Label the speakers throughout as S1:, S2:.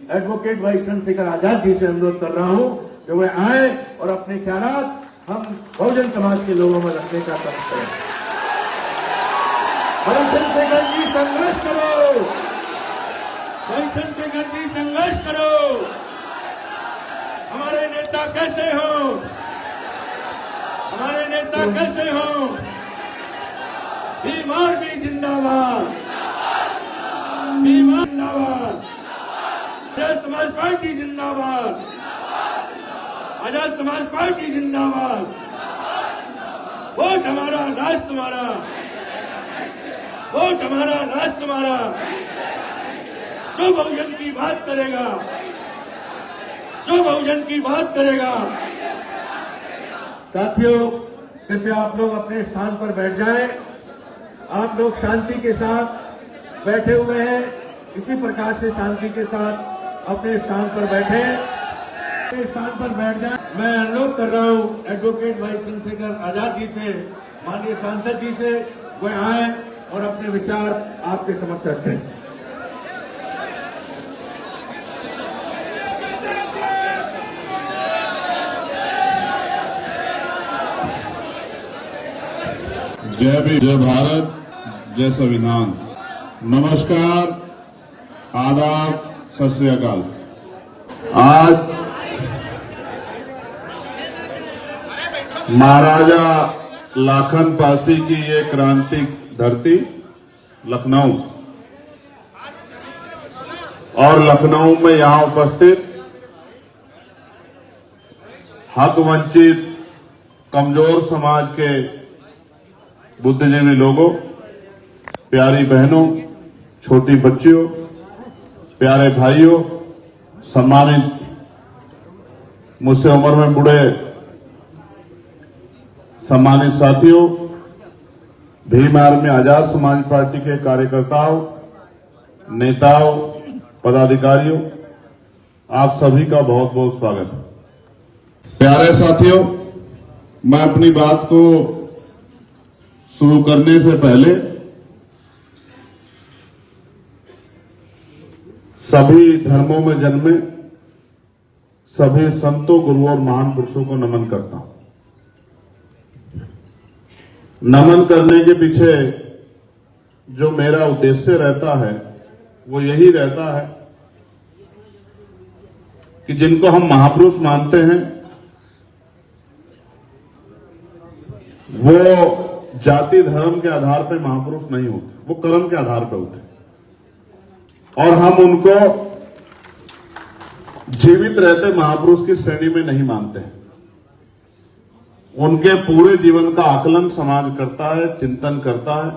S1: Advocate भाई चंद्रशेखर आजाद जी से अनुरोध कर रहा हूं कि वे आए और अपने ख्यालात हम बहुजन समाज के लोगों में रखने का काम करें। भाई चंद्रशेखर जी संघर्ष करो, भाई चंद्रशेखर जी संघर्ष करो। हमारे नेता कैसे हो, हमारे नेता कैसे हो? भीम आर्मी जिंदाबाद, भीम जिंदाबाद, आजाद समाज पार्टी जिंदाबाद, आजाद समाज पार्टी जिंदाबाद। वोट हमारा, राष्ट्र हमारा, वोट हमारा, राष्ट्र हमारा। जो बहुजन की बात करेगा, जो बहुजन की बात करेगा। साथियों, कृपया आप लोग अपने स्थान पर बैठ जाएं। आप लोग शांति के साथ बैठे हुए हैं, इसी प्रकार से शांति के साथ अपने स्थान पर बैठें, अपने स्थान पर बैठ जाएं। मैं अनुरोध कर रहा हूं एडवोकेट भाई चंद्रशेखर आजाद जी से, माननीय सांसद जी से, वे आए और अपने विचार आपके समक्ष रखें।
S2: जय भीम, जय भारत, जय संविधान। नमस्कार, आदाब, सत श्री अकाल। आज महाराजा लाखन पासी की ये क्रांतिक धरती लखनऊ, और लखनऊ में यहां उपस्थित हक वंचित कमजोर समाज के बुद्धिजीवी लोगों, प्यारी बहनों, छोटी बच्चियों, प्यारे भाइयों, सम्मानित मुझसे उम्र में बूढ़े सम्मानित साथियों, भीम आर्मी आजाद समाज पार्टी के कार्यकर्ताओं, नेताओं, पदाधिकारियों, आप सभी का बहुत बहुत स्वागत है। प्यारे साथियों, मैं अपनी बात को शुरू करने से पहले सभी धर्मों में जन्मे सभी संतों, गुरुओं और महान पुरुषों को नमन करता हूं। नमन करने के पीछे जो मेरा उद्देश्य रहता है वो यही रहता है कि जिनको हम महापुरुष मानते हैं वो जाति धर्म के आधार पर महापुरुष नहीं होते, वो कर्म के आधार पर होते, और हम उनको जीवित रहते महापुरुष की श्रेणी में नहीं मानते हैं। उनके पूरे जीवन का आकलन समाज करता है, चिंतन करता है,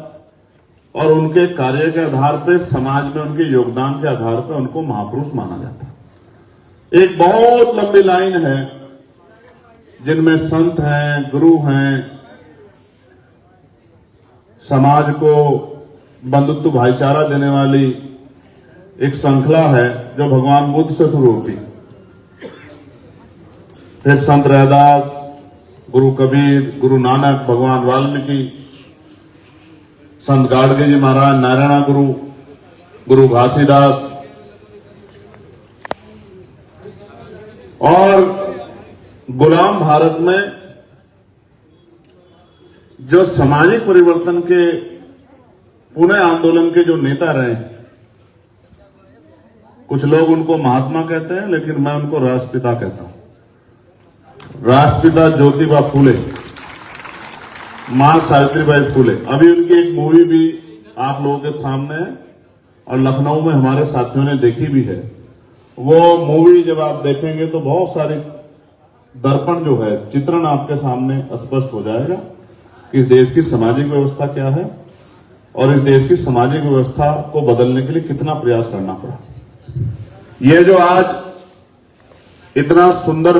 S2: और उनके कार्य के आधार पर, समाज में उनके योगदान के आधार पर उनको महापुरुष माना जाता है। एक बहुत लंबी लाइन है जिनमें संत हैं, गुरु हैं, समाज को बंधुत्व भाईचारा देने वाली एक श्रृंखला है जो भगवान बुद्ध से शुरू होती, फिर संत रैदास, गुरु कबीर, गुरु नानक, भगवान वाल्मीकि, संत गाडगे जी महाराज, नारायणा गुरु, गुरु घासीदास, और गुलाम भारत में जो सामाजिक परिवर्तन के पुणे आंदोलन के जो नेता रहे, कुछ लोग उनको महात्मा कहते हैं, लेकिन मैं उनको राष्ट्रपिता कहता हूं। राष्ट्रपिता ज्योतिबा फूले, मां सावित्रीबाई फूले। अभी उनकी एक मूवी भी आप लोगों के सामने है और लखनऊ में हमारे साथियों ने देखी भी है। वो मूवी जब आप देखेंगे तो बहुत सारी दर्पण जो है, चित्रण आपके सामने स्पष्ट हो जाएगा कि इस देश की सामाजिक व्यवस्था क्या है और इस देश की सामाजिक व्यवस्था को बदलने के लिए कितना प्रयास करना पड़ा। ये जो आज इतना सुंदर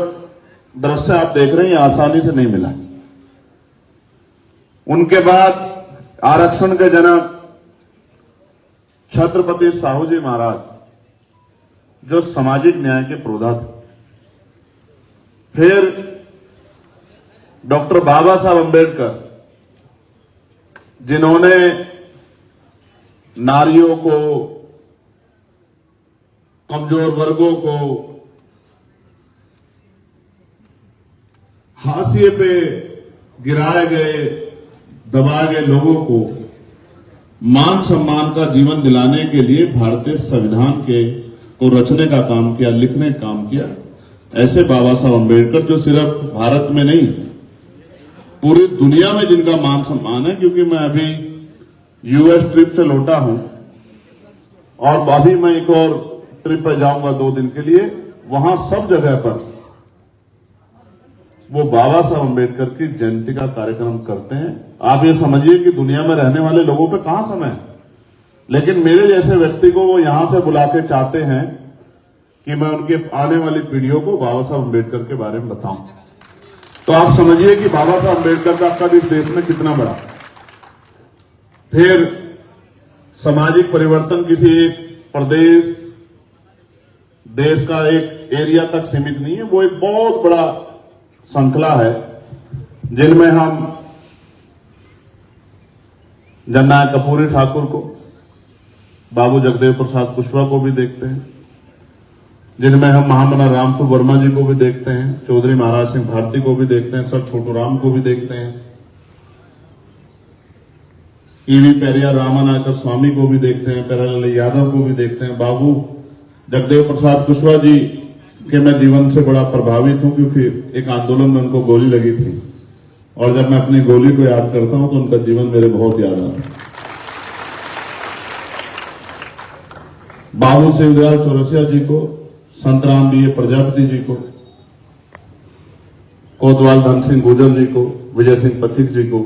S2: दृश्य आप देख रहे हैं, आसानी से नहीं मिला। उनके बाद आरक्षण के जनक छत्रपति साहू जी महाराज, जो सामाजिक न्याय के पुरोधा थे। फिर डॉक्टर बाबा साहब अंबेडकर, जिन्होंने नारियों को कमजोर वर्गों को, हाशिए पे गिराए गए, दबाए गए लोगों को मान सम्मान का जीवन दिलाने के लिए भारतीय संविधान के को रचने का काम किया, लिखने का काम किया। ऐसे बाबा साहब अम्बेडकर जो सिर्फ भारत में नहीं पूरी दुनिया में जिनका मान सम्मान है, क्योंकि मैं अभी यूएस ट्रिप से लौटा हूं और अभी मैं एक और ट्रिप पे जाऊंगा 2 दिन के लिए। वहां सब जगह पर वो बाबा साहब अम्बेडकर की जयंती का कार्यक्रम करते हैं। आप ये समझिए कि दुनिया में रहने वाले लोगों पे कहां समय है, लेकिन मेरे जैसे व्यक्ति को वो यहां से बुला के चाहते हैं कि मैं उनके आने वाली पीढ़ियों को बाबा साहब अम्बेडकर के बारे में बताऊं। तो आप समझिए कि बाबा साहब अम्बेडकर का कद इस देश में कितना बड़ा। फिर सामाजिक परिवर्तन किसी एक प्रदेश, देश का एक एरिया तक सीमित नहीं है, वो एक बहुत बड़ा श्रृंखला है जिनमें हम जननायक कर्पूरी ठाकुर को, बाबू जगदेव प्रसाद कुशवाहा को भी देखते हैं, जिनमें हम महामना रामसु वर्मा जी को भी देखते हैं, चौधरी महाराज सिंह भारती को भी देखते हैं, सर छोटू राम को भी देखते हैं, ईवी पेरिया रामानायकर स्वामी को भी देखते हैं, प्यारेलाल यादव को भी देखते हैं। बाबू जगदेव प्रसाद कुशवाहा जी के मैं जीवन से बड़ा प्रभावित हूं, क्योंकि एक आंदोलन में उनको गोली लगी थी और जब मैं अपनी गोली को याद करता हूं तो उनका जीवन मेरे बहुत याद आता है। बाबू शिवदयाल चौरसिया जी को, संत राम बी प्रजापति जी को, कोतवाल धन सिंह गुर्जर जी को, विजय सिंह पथिक जी को,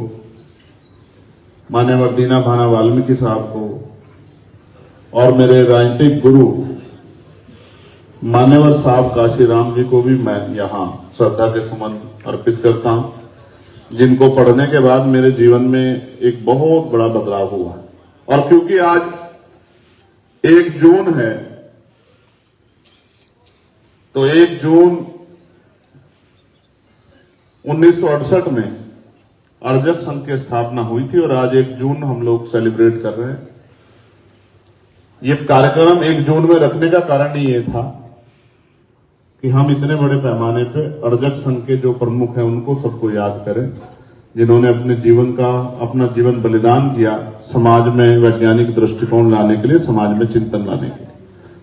S2: मान्यवर दीना भाना वाल्मीकि साहब को और मेरे राजनीतिक गुरु मान्यवर साहब काशीराम जी को भी मैं यहां श्रद्धा के सुमन अर्पित करता हूं, जिनको पढ़ने के बाद मेरे जीवन में एक बहुत बड़ा बदलाव हुआ। और क्योंकि आज 1 जून है, तो 1 जून 1968 में अर्जक संघ की स्थापना हुई थी और आज 1 जून हम लोग सेलिब्रेट कर रहे हैं। ये कार्यक्रम 1 जून में रखने का कारण ही ये था कि हम इतने बड़े पैमाने पे अर्जक संघ के जो प्रमुख हैं उनको सबको याद करें, जिन्होंने अपने जीवन का अपना जीवन बलिदान किया समाज में वैज्ञानिक दृष्टिकोण लाने के लिए, समाज में चिंतन लाने के लिए।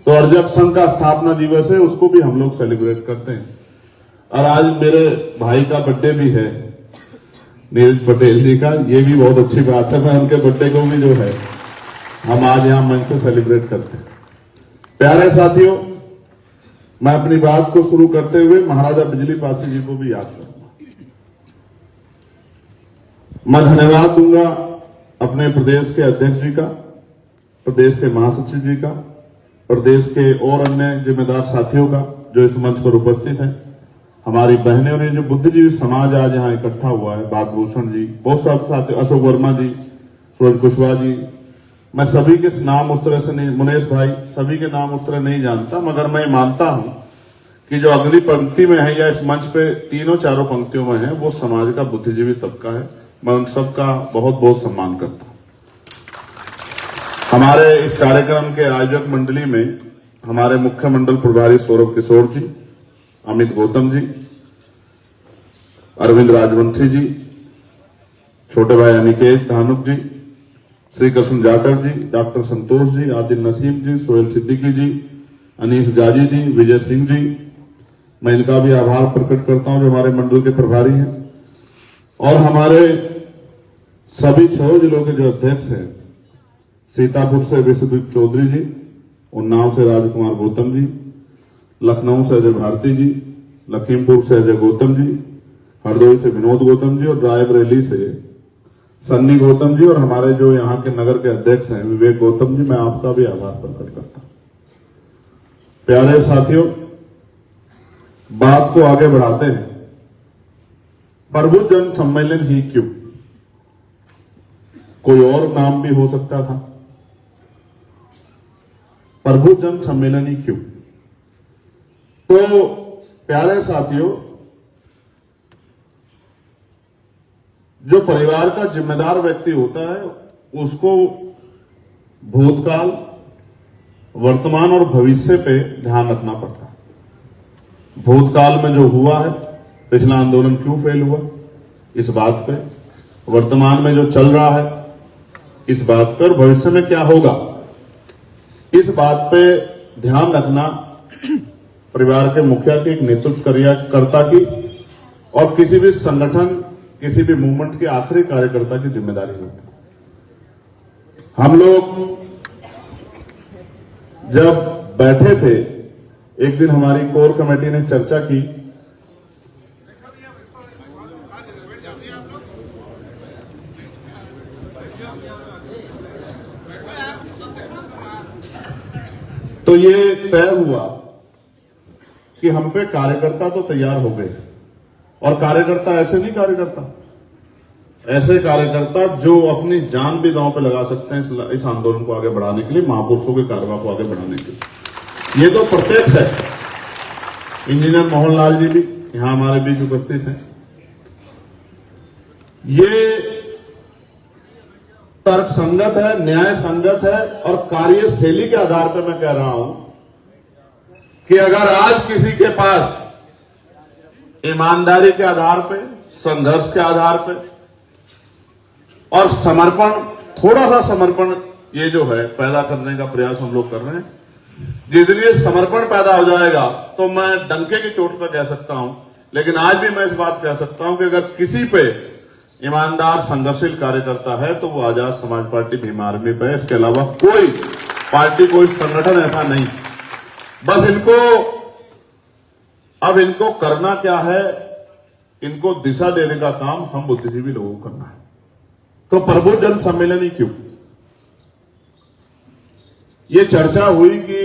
S2: तो अर्जक संघ का स्थापना दिवस है, उसको भी हम लोग सेलिब्रेट करते हैं। और आज मेरे भाई का बर्थडे भी है, नीरज पटेल जी का, ये भी बहुत अच्छी बात है। मैं उनके बर्थडे को भी जो है हम आज यहां मंच से सेलिब्रेट करते हैं। प्यारे साथियों, मैं अपनी बात को शुरू करते हुए महाराजा बिजली पासी जी को भी याद करूंगा। मैं धन्यवाद दूंगा अपने प्रदेश के अध्यक्ष जी का, प्रदेश के महासचिव जी का, प्रदेश के और अन्य जिम्मेदार साथियों का जो इस मंच पर उपस्थित हैं, हमारी बहनें और ये जो बुद्धिजीवी समाज आज यहाँ इकट्ठा हुआ है, बागभूषण जी, बहुत सारे साथी, अशोक वर्मा जी, सूरज कुशवाहा जी, मैं सभी के नाम उस तरह से नहीं, मुनेश भाई, सभी के नाम उस तरह नहीं जानता, मगर मैं मानता हूं कि जो अगली पंक्ति में है या इस मंच पे 3-4 पंक्तियों में है, वो समाज का बुद्धिजीवी तबका है। मैं उन सबका बहुत बहुत सम्मान करता हूं। हमारे इस कार्यक्रम के आयोजक मंडली में हमारे मुख्य मंडल प्रभारी सौरभ किशोर जी, अमित गौतम जी, अरविंद राजवंशी जी, छोटे भाई अनिकेत धानुक जी, श्री कृष्ण जाटव जी, डॉक्टर संतोष जी, आदिल नसीम जी, सोहेल सिद्दीकी जी, अनीस जाजी जी, विजय सिंह जी, मैं इनका भी आभार प्रकट करता हूं जो हमारे मंडल के प्रभारी हैं। और हमारे सभी 6 जिलों के जो अध्यक्ष हैं, सीतापुर से विश्वदीप चौधरी जी, उन्नाव से राजकुमार गौतम जी, लखनऊ से अजय भारती जी, लखीमपुर से अजय गौतम जी, हरदोई से विनोद गौतम जी और रायबरेली से सन्नी गौतम जी, और हमारे जो यहाँ के नगर के अध्यक्ष हैं विवेक गौतम जी, मैं आपका भी आभार प्रकट करता हूं। प्यारे साथियों, बात को आगे बढ़ाते हैं। प्रभु जन सम्मेलन ही क्यों? कोई और नाम भी हो सकता था। प्रभु जन सम्मेलन ही क्यों? तो प्यारे साथियों, जो परिवार का जिम्मेदार व्यक्ति होता है उसको भूतकाल, वर्तमान और भविष्य पे ध्यान रखना पड़ता है। भूतकाल में जो हुआ है, पिछला आंदोलन क्यों फेल हुआ, इस बात पे, वर्तमान में जो चल रहा है इस बात पर, भविष्य में क्या होगा इस बात पे ध्यान रखना परिवार के मुखिया की, एक नेतृत्वकर्ता की और किसी भी संगठन, किसी भी मूवमेंट के आखिरी कार्यकर्ता की जिम्मेदारी होती है। हम लोग जब बैठे थे, एक दिन हमारी कोर कमेटी ने चर्चा की तो ये तय हुआ कि हम पे कार्यकर्ता तो तैयार हो गए, और कार्यकर्ता ऐसे नहीं, कार्यकर्ता ऐसे कार्यकर्ता जो अपनी जान भी दांव पे लगा सकते हैं इस आंदोलन को आगे बढ़ाने के लिए, महापुरुषों के कारवा को आगे बढ़ाने के लिए। ये तो प्रत्यक्ष है। इंजीनियर मोहनलाल जी भी यहां हमारे बीच उपस्थित हैं। ये तर्क संगत है, न्याय संगत है, और कार्यशैली के आधार पर मैं कह रहा हूं कि अगर आज किसी के पास ईमानदारी के आधार पर, संघर्ष के आधार पर और समर्पण, थोड़ा सा समर्पण ये जो है पैदा करने का प्रयास हम लोग कर रहे हैं, जिस दिन ये समर्पण पैदा हो जाएगा तो मैं डंके की चोट पर कह सकता हूं, लेकिन आज भी मैं इस बात कह सकता हूं कि अगर किसी पे ईमानदार संघर्षशील कार्यकर्ता है तो वो आजाद समाज पार्टी भीम आर्मी पे है। इसके अलावा कोई पार्टी, कोई संगठन ऐसा नहीं। बस इनको करना क्या है, इनको दिशा देने का काम हम बुद्धिजीवी लोगों को करना है। तो प्रबुद्ध जन सम्मेलन ही क्यों? ये चर्चा हुई कि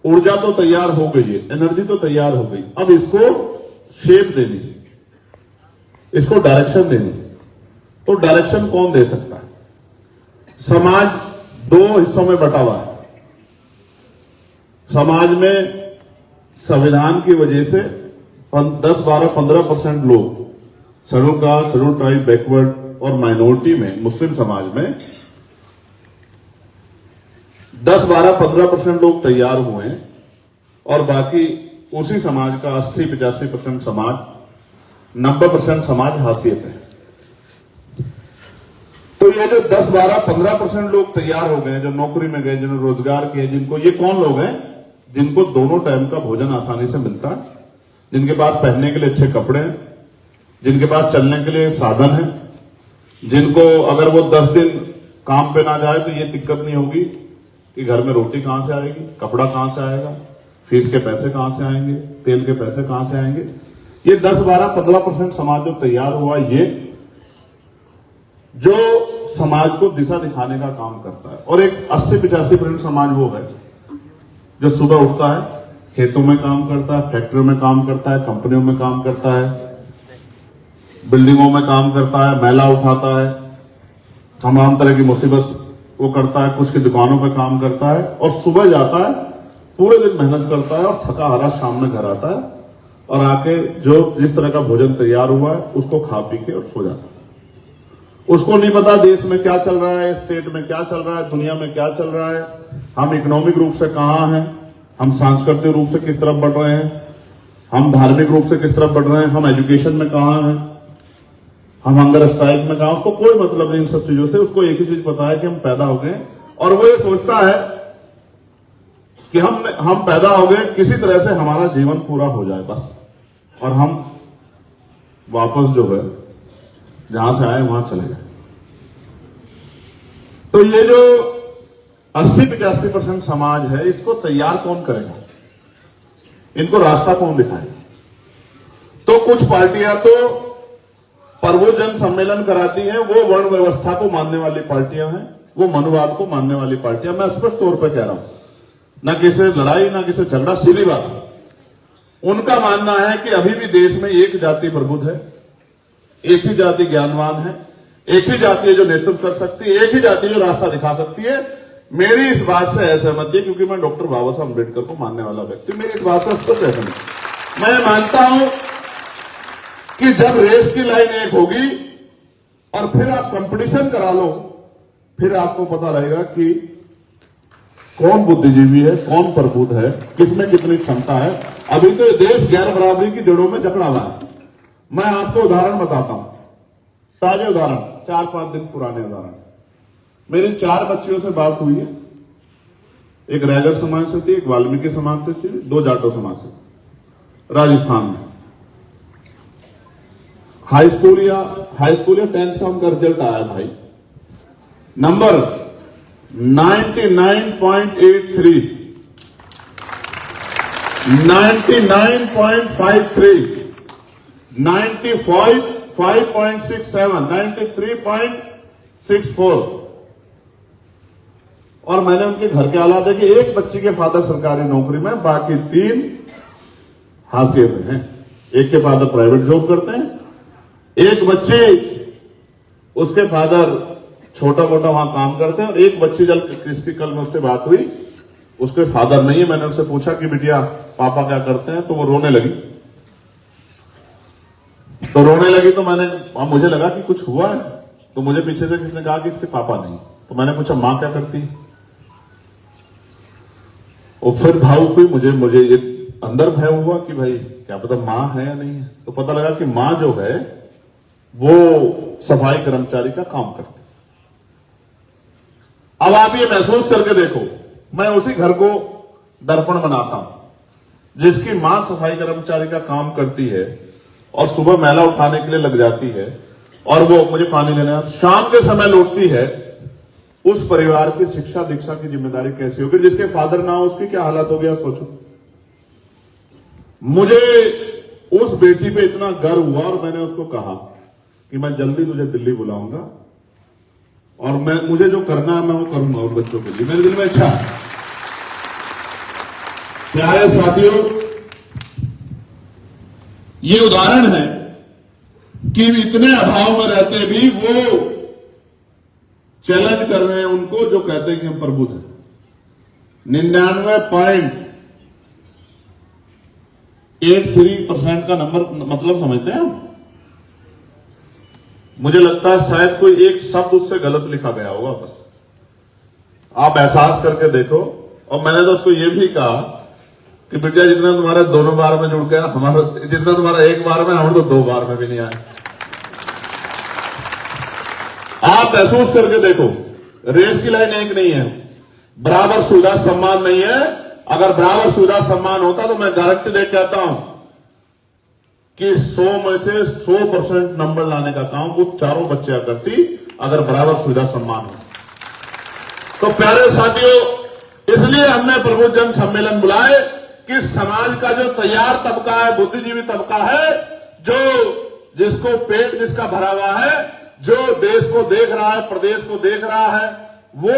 S2: ऊर्जा तो तैयार हो गई है, एनर्जी तो तैयार हो गई, अब इसको शेप देनी, इसको डायरेक्शन देनी। तो डायरेक्शन कौन दे सकता है? समाज दो हिस्सों में बटा हुआ है। समाज में संविधान की वजह से 10-12-15% लोग, schedule caste, schedule tribe, backward और माइनॉरिटी में, मुस्लिम समाज में 10-12-15% लोग तैयार हुए हैं, और बाकी उसी समाज का 80-85% समाज, 90% समाज हाशियत है। तो ये जो 10-12-15% लोग तैयार हो गए, जो नौकरी में गए, जिन्होंने रोजगार किए, जिनको, ये कौन लोग हैं? जिनको दोनों टाइम का भोजन आसानी से मिलता है, जिनके पास पहनने के लिए अच्छे कपड़े हैं, जिनके पास चलने के लिए साधन है, जिनको अगर वो 10 दिन काम पे ना जाए तो ये दिक्कत नहीं होगी कि घर में रोटी कहां से आएगी, कपड़ा कहां से आएगा, फीस के पैसे कहां से आएंगे, तेल के पैसे कहां से आएंगे। ये 10-12-15% समाज जो तैयार हुआ, ये जो समाज को दिशा दिखाने का काम करता है। और एक 80-85% समाज वो है जो सुबह उठता है, खेतों में काम करता है, फैक्ट्रियों में काम करता है, कंपनियों में काम करता है, बिल्डिंगों में काम करता है, मैला उठाता है, तमाम तरह की मुसीबत वो करता है, कुछ की दुकानों पे काम करता है, और सुबह जाता है, पूरे दिन मेहनत करता है, और थका हारा शाम में घर आता है, और आके जो जिस तरह का भोजन तैयार हुआ है उसको खा पी के और सो जाता है। उसको नहीं पता देश में क्या चल रहा है, स्टेट में क्या चल रहा है, दुनिया में क्या चल रहा है, हम इकोनॉमिक रूप से कहां हैं, हम सांस्कृतिक रूप से किस तरफ बढ़ रहे हैं, हम धार्मिक रूप से किस तरफ बढ़ रहे हैं, हम एजुकेशन में कहां हैं, हम हंगर स्ट्राइक में कहां। उसको कोई मतलब नहीं इन सब चीजों से। उसको एक ही चीज पता है कि हम पैदा हो गए, और वो ये सोचता है कि हम पैदा हो गए, किसी तरह से हमारा जीवन पूरा हो जाए बस, और हम वापस जो है जहां से आए वहां चले गए। तो ये जो 80-85% समाज है, इसको तैयार कौन करेगा, इनको रास्ता कौन दिखाएगा? तो कुछ पार्टियां तो प्रबुद्ध जन सम्मेलन कराती हैं, वो वर्ण व्यवस्था को मानने वाली पार्टियां हैं, वो मनुवाद को मानने वाली पार्टियां। मैं स्पष्ट तौर पर कह रहा हूं, ना किसी लड़ाई, ना किसी झगड़ा, सीधी बात है। उनका मानना है कि अभी भी देश में एक जाति प्रबुद्ध है, एक ही जाति ज्ञानवान है, एक ही जाति है जो नेतृत्व कर सकती है, एक ही जाति जो रास्ता दिखा सकती है। मेरी इस बात से असहमति है, क्योंकि मैं डॉक्टर बाबा साहब अम्बेडकर को मानने वाला व्यक्ति, मेरी इस बात से स्पष्ट असहमति। मैं मानता हूं कि जब रेस की लाइन एक होगी और फिर आप कंपटीशन करा लो, फिर आपको पता रहेगा कि कौन बुद्धिजीवी है, कौन प्रबुद्ध है, किसमें कितनी क्षमता है। अभी तो देश गैर बराबरी की जड़ों में जकड़ा हुआ है। मैं आपको उदाहरण बताता हूं, ताजे उदाहरण, 4-5 दिन पुराने उदाहरण। मेरी 4 बच्चियों से बात हुई है। एक रैगर समाज से थी, एक वाल्मीकि समाज से थी, 2 जाटो समाज से, राजस्थान में। हाई स्कूल या 10th का उनका रिजल्ट आया भाई, नंबर 99.83, 99.53, 95.67, 93.64। और मैंने उनके घर के हालात देखे। एक बच्ची के फादर सरकारी नौकरी में, बाकी 3 हाशिए में हैं। एक के फादर प्राइवेट जॉब करते हैं, एक बच्ची उसके फादर छोटा मोटा वहां काम करते हैं, और एक बच्ची जब किसकी कल मुझसे बात हुई, उसके फादर नहीं है। मैंने उससे पूछा कि बिटिया पापा क्या करते हैं, तो वो रोने लगी। तो मुझे लगा कि कुछ हुआ है। तो मुझे पीछे से किसने कहा कि इसके पापा नहीं। तो मैंने पूछा मां क्या करती है, और फिर भावुक हुई। मुझे एक अंदर भय हुआ कि भाई क्या पता मां है या नहीं है। तो पता लगा कि मां जो है वो सफाई कर्मचारी का काम करती है। अब आप ये महसूस करके देखो, मैं उसी घर को दर्पण बनाता हूं जिसकी मां सफाई कर्मचारी का काम करती है और सुबह मैला उठाने के लिए लग जाती है, और वो मुझे पानी देना, शाम के समय लौटती है। उस परिवार की शिक्षा दीक्षा की जिम्मेदारी कैसी होगी? जिसके फादर ना हो उसकी क्या हालत हो गया, सोचो। मुझे उस बेटी पे इतना गर्व हुआ, और मैंने उसको कहा कि मैं जल्दी तुझे दिल्ली बुलाऊंगा, और मुझे जो करना है मैं वो करूंगा उन बच्चों के लिए। मेरे दिल में इच्छा है। प्यारे साथियों, ये उदाहरण है कि इतने अभाव में रहते भी वो चैलेंज कर रहे हैं उनको जो कहते हैं कि हम प्रबुद्ध हैं। 99.83% का नंबर मतलब समझते हैं। मुझे लगता है शायद कोई एक शब्द उससे गलत लिखा गया होगा, बस आप एहसास करके देखो। और मैंने तो उसको ये भी कहा कि बेटा जितना तुम्हारे दोनों बार में जुड़ गया, हमारा जितना तुम्हारा एक बार में, हम तो 2 बार में भी नहीं आए। आप महसूस करके देखो, रेस की लाइन एक नहीं है, बराबर सुविधा सम्मान नहीं है। अगर बराबर सुविधा सम्मान होता तो मैं गारंटी दे कहता हूं कि 100 में से 100% नंबर लाने का काम वो चारों बच्चियां करती, अगर बराबर सुविधा सम्मान हो। तो प्यारे साथियों, इसलिए हमने प्रबुद्ध जन सम्मेलन बुलाए कि समाज का जो तैयार तबका है, बुद्धिजीवी तबका है, जो जिसको पेट जिसका भरा हुआ है, जो देश को देख रहा है, प्रदेश को देख रहा है, वो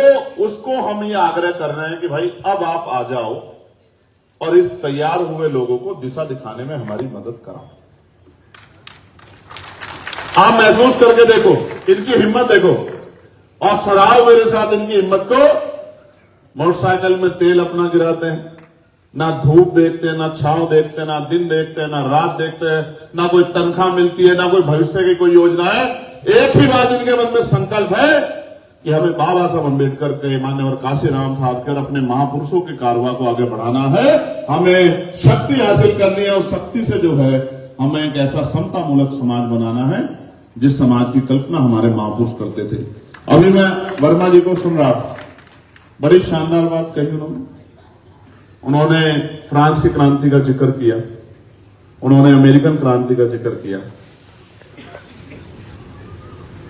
S2: उसको हम ये आग्रह कर रहे हैं कि भाई अब आप आ जाओ और इस तैयार हुए लोगों को दिशा दिखाने में हमारी मदद कराओ। आप महसूस करके देखो, इनकी हिम्मत देखो, और सराहो मेरे साथ इनकी हिम्मत को। मोटरसाइकिल में तेल अपना गिराते हैं, ना धूप देखते हैं, ना छांव देखते हैं, ना दिन देखते हैं, ना रात देखते हैं, ना कोई तनख्वाह मिलती है, ना कोई भविष्य की कोई योजना है। एक ही बात इनके मन में संकल्प है कि हमें बाबा साहब अम्बेडकर के, मान्यवर काशीराम साहब के और अपने महापुरुषों के कारवा को आगे बढ़ाना है। हमें शक्ति हासिल करनी है, और शक्ति से जो है हमें एक ऐसा समता मूलक समाज बनाना है जिस समाज की कल्पना हमारे महापुरुष करते थे। अभी मैं वर्मा जी को सुन रहा था, बड़ी शानदार बात कही उन्होंने फ्रांस की क्रांति का जिक्र किया, उन्होंने अमेरिकन क्रांति का जिक्र किया,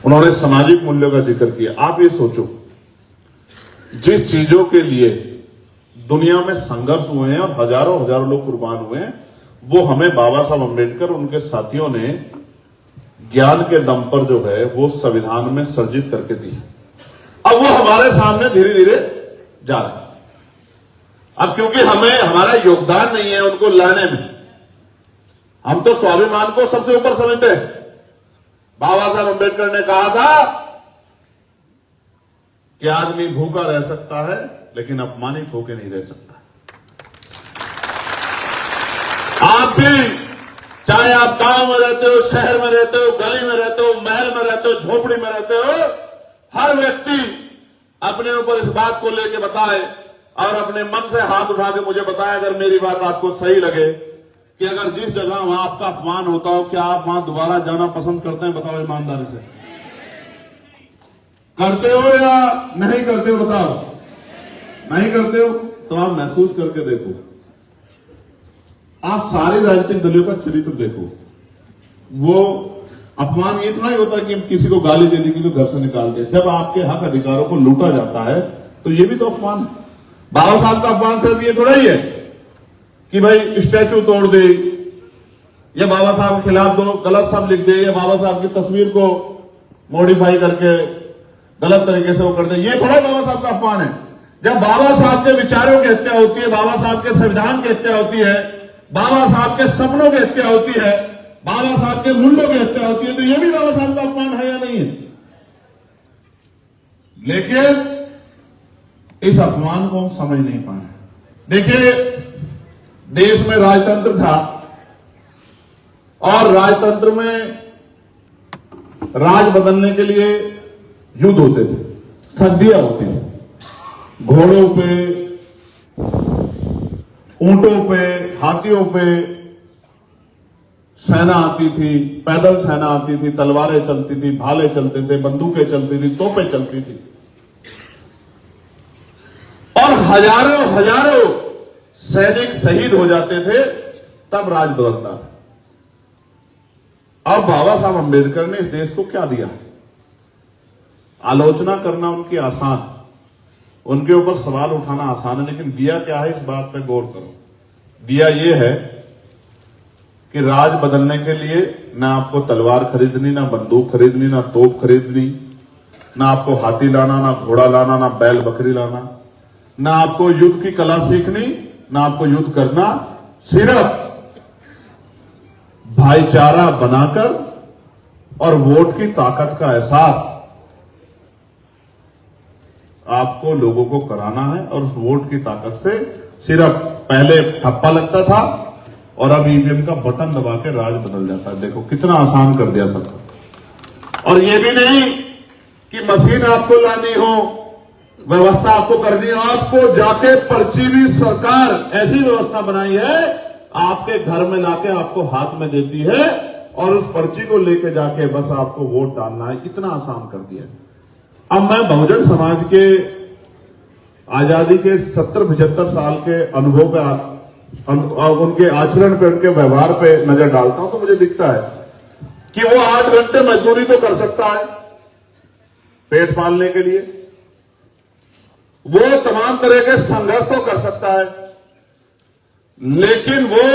S2: उन्होंने सामाजिक मूल्यों का जिक्र किया। आप ये सोचो, जिस चीजों के लिए दुनिया में संघर्ष हुए हैं और हजारों हजारों लोग कुर्बान हुए हैं, वो हमें बाबा साहब अम्बेडकर उनके साथियों ने ज्ञान के दम पर जो है वो संविधान में सर्जित करके दी है। अब वो हमारे सामने धीरे धीरे जा रहा है। अब क्योंकि हमें हमारा योगदान नहीं है उनको लाने में, हम तो स्वाभिमान को सबसे ऊपर समझते हैं। बाबा साहब अम्बेडकर ने कहा था कि आदमी भूखा रह सकता है लेकिन अपमानित होकर नहीं रह सकता। आप भी, चाहे आप गांव में रहते हो, शहर में रहते हो, गली में रहते हो, महल में रहते हो, झोपड़ी में रहते हो, हर व्यक्ति अपने ऊपर इस बात को लेकर बताए और अपने मन से हाथ उठा के मुझे बताएं अगर मेरी बात आपको सही लगे कि अगर जिस जगह वहां आपका अपमान होता हो, क्या आप वहां दोबारा जाना पसंद करते हैं? बताओ ईमानदारी से, करते हो या नहीं करते हो? बताओ, नहीं करते हो तो आप महसूस करके देखो, आप सारे राजनीतिक दलों का चरित्र देखो। वो अपमान ये तो नहीं होता कि किसी को गाली दे दी, किसी को घर से निकाल दिया। जब आपके हक अधिकारों को लूटा जाता है तो ये भी तो अपमान है। बाबा साहब का अपमान सिर्फ ये थोड़ा ही है कि भाई स्टैचू तोड़ दे, या बाबा साहब के खिलाफ दो गलत शब्द लिख दे, या बाबा साहब की तस्वीर को मॉडिफाई करके गलत तरीके से वो कर दे, ये थोड़ा बाबा साहब का अपमान है। जब बाबा साहब के विचारों की हत्या होती है, बाबा साहब के संविधान की हत्या होती है, बाबा साहब के सपनों की हत्या होती है, बाबा साहब के मूल्यों की हत्या होती है, तो ये भी बाबा साहब का अपमान है या नहीं है? लेकिन इस अपमान को हम समझ नहीं पाए। देखिए, देश में राजतंत्र था और राजतंत्र में राज बदलने के लिए युद्ध होते थे, संधियां होती थी, घोड़ों पे, ऊंटों पे, हाथियों पे सेना आती थी, पैदल सेना आती थी, तलवारें चलती थी, भाले चलते थे, बंदूकें चलती थी, तोपें चलती थी, और हजारों हजारों सैनिक शहीद हो जाते थे, तब राज बदलता था। अब बाबा साहब अंबेडकर ने इस देश को क्या दिया? आलोचना करना उनकी आसान, उनके ऊपर सवाल उठाना आसान है, लेकिन दिया क्या है इस बात पे गौर करो। दिया ये है कि राज बदलने के लिए ना आपको तलवार खरीदनी, ना बंदूक खरीदनी, ना तोप खरीदनी, ना आपको हाथी लाना, ना घोड़ा लाना, ना बैल बकरी लाना, ना आपको युद्ध की कला सीखनी, ना आपको युद्ध करना, सिर्फ भाईचारा बनाकर और वोट की ताकत का एहसास आपको लोगों को कराना है। और उस वोट की ताकत से सिर्फ पहले ठप्पा लगता था और अब ईवीएम का बटन दबा के राज बदल जाता है। देखो कितना आसान कर दिया सब। और ये भी नहीं कि मशीन आपको लानी हो, व्यवस्था आपको करनी है, आपको जाके पर्ची भी सरकार ऐसी व्यवस्था बनाई है, आपके घर में लाके आपको हाथ में देती है और उस पर्ची को लेके जाके बस आपको वोट डालना है। इतना आसान कर दिया। अब मैं बहुजन समाज के आजादी के 70-75 साल के अनुभव पे उनके आचरण पे, उनके व्यवहार पे नजर डालता हूं तो मुझे दिखता है कि वो 8 घंटे मजदूरी तो कर सकता है पेट पालने के लिए, वो तमाम तरह के संघर्ष तो कर सकता है, लेकिन वो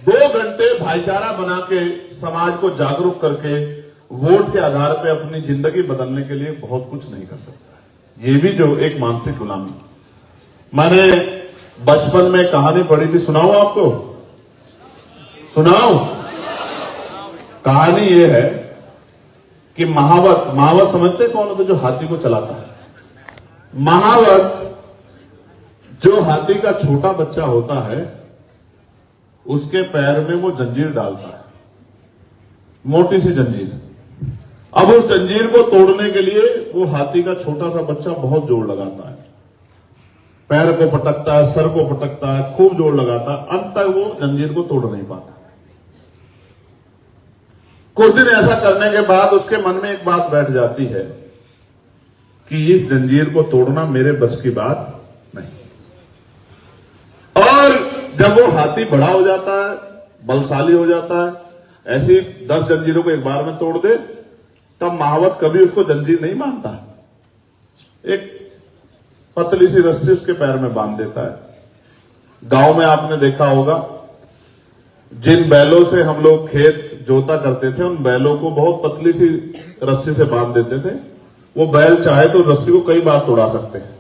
S2: 2 घंटे भाईचारा बना के समाज को जागरूक करके वोट के आधार पे अपनी जिंदगी बदलने के लिए बहुत कुछ नहीं कर सकता। ये भी जो एक मानसिक गुलामी। मैंने बचपन में कहानी पढ़ी थी, सुनाऊं आपको? सुनाऊं? कहानी ये है कि महावत समझते कौन होता? जो हाथी को चलाता है। महावत जो हाथी का छोटा बच्चा होता है उसके पैर में वो जंजीर डालता है, मोटी सी जंजीर। अब उस जंजीर को तोड़ने के लिए वो हाथी का छोटा सा बच्चा बहुत जोर लगाता है, पैर को पटकता है, सर को पटकता है, खूब जोर लगाता है, अंत तक वो जंजीर को तोड़ नहीं पाता। कुछ दिन ऐसा करने के बाद उसके मन में एक बात बैठ जाती है कि इस जंजीर को तोड़ना मेरे बस की बात नहीं। और जब वो हाथी बड़ा हो जाता है, बलशाली हो जाता है, ऐसी 10 जंजीरों को एक बार में तोड़ दे, तब महावत कभी उसको जंजीर नहीं मानता, एक पतली सी रस्सी उसके पैर में बांध देता है। गांव में आपने देखा होगा, जिन बैलों से हम लोग खेत जोता करते थे उन बैलों को बहुत पतली सी रस्सी से बांध देते थे। वो बैल चाहे तो रस्सी को कई बार तोड़ा सकते हैं,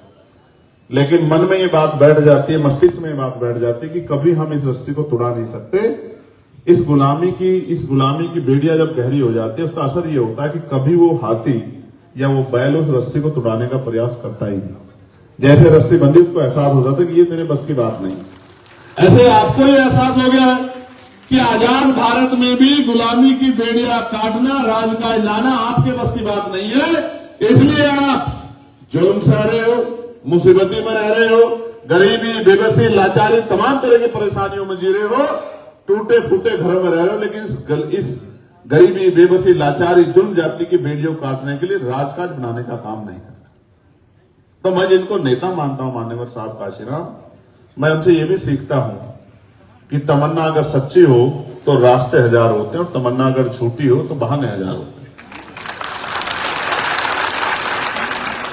S2: लेकिन मन में ये बात बैठ जाती है, मस्तिष्क में ये बात बैठ जाती है कि कभी हम इस रस्सी को तोड़ा नहीं सकते। इस गुलामी की बेड़िया जब गहरी हो जाती है, उसका असर ये होता है कि कभी वो हाथी या वो बैल उस रस्सी को तोड़ाने का प्रयास करता ही नहीं। जैसे रस्सी बंधी उसको एहसास हो जाता है कि ये तेरे बस की बात नहीं। ऐसे आपको ये एहसास हो गया कि आजाद भारत में भी गुलामी की बेड़िया काटना, राजकाज लाना आपके बस की बात नहीं है। इसलिए आप जुल्म सह रहे हो, मुसीबती में रह रहे हो, गरीबी, बेबसी, लाचारी, तमाम तरह की परेशानियों में जी रहे हो, टूटे फूटे घरों में रह रहे हो, लेकिन इस गरीबी, बेबसी, लाचारी, जुल्म जाति की बेड़ियों काटने के लिए राजकाज बनाने का काम नहीं करना। तो मैं जिनको नेता मानता हूं मान्यवर साहब काशीराम, मैं उनसे ये भी सीखता हूं कि तमन्ना अगर सच्ची हो तो रास्ते हजार होते हैं, और तमन्ना अगर झूठी हो तो बहाने हजार होते हैं।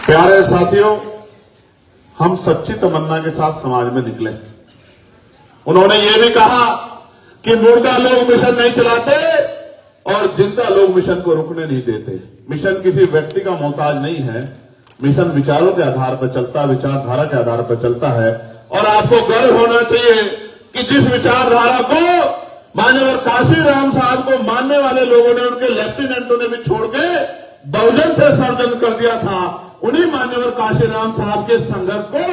S2: प्यारे साथियों, हम सच्ची तमन्ना के साथ समाज में निकले। उन्होंने ये भी कहा कि मुर्दा लोग मिशन नहीं चलाते और जिंदा लोग मिशन को रुकने नहीं देते। मिशन किसी व्यक्ति का मोहताज नहीं है, मिशन विचारों के आधार पर चलता है, विचारधारा के आधार पर चलता है। और आपको गर्व होना चाहिए कि जिस विचारधारा को मान्यवर काशीराम साहब को मानने वाले लोगों ने, उनके लेफ्टिनेंटों ने भी छोड़ के बहुजन से सर्जन कर दिया था, उन्हीं मान्यवर काशीराम साहब के संघर्ष को